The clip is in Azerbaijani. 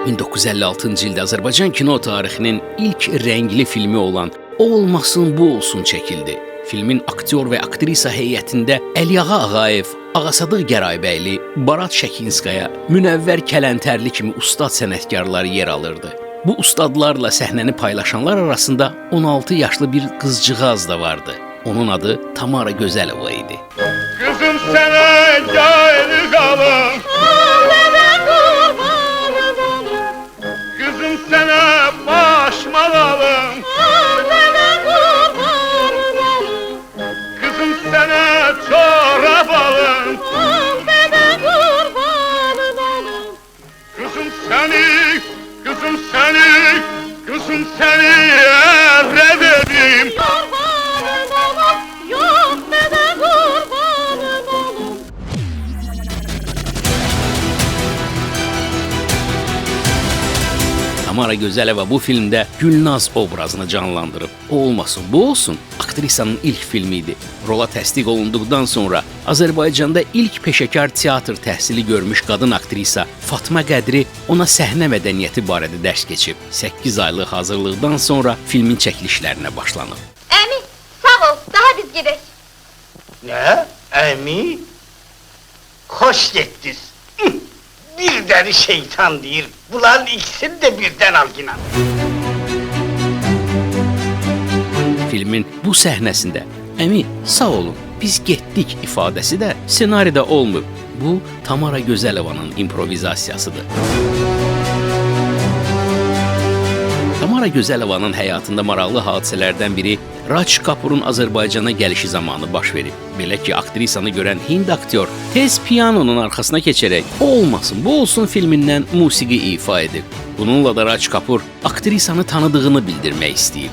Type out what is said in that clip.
1956-cı ildə Azərbaycan kino tarixinin ilk rəngli filmi olan O olmasın, bu olsun çəkildi. Filmin aktyor və aktrisa heyətində Əliağa Ağayev, Ağasadıq Gərayibəyli, Barat Şəkinskaya, Münəvvər Kələntərli kimi ustad sənətkarlar yer alırdı. Bu ustadlarla səhnəni paylaşanlar arasında 16 yaşlı bir qızcığaz da vardı. Onun adı Tamara Gözəlova idi. Kızım sənə gayri qalım, kızım sənə başmal alım, kızım sənə çorap alım, kızım səni ərrəd edim. Tamara Gözəlova bu filmdə Gülnaz obrazını canlandırıb. O olmasın, bu olsun aktrisanın ilk filmi idi. Rola təsdiq olunduqdan sonra Azərbaycanda ilk peşəkar teatr təhsili görmüş qadın aktrisa Fatma Qədri ona səhnə mədəniyyəti barədə dərs keçib. 8 aylıq hazırlıqdan sonra filmin çəkilişlərinə başlanıb. Əmi, sağ ol, daha biz gedək. Ne? Əmi? Hoş getdiniz. Bir deli şeytan deyir. Bunların ikisini de birden al yine. Filmin bu səhnəsində "Əmi, sağ olun, biz getdik" ifadəsi də ssenaridə olmur. Bu Tamara Gözəlovanın improvizasiyasıdır. Tamara Gözəlovanın həyatında maraqlı hadisələrdən biri Raj Kapurun Azərbaycana gəlişi zamanı baş verib. Belə ki, aktrisanı görən Hind aktyor tez pianonun arxasına keçərək "O olmasın, bu olsun" filmindən musiqi ifa edib. Bununla da Raj Kapur aktrisanı tanıdığını bildirmək istəyib.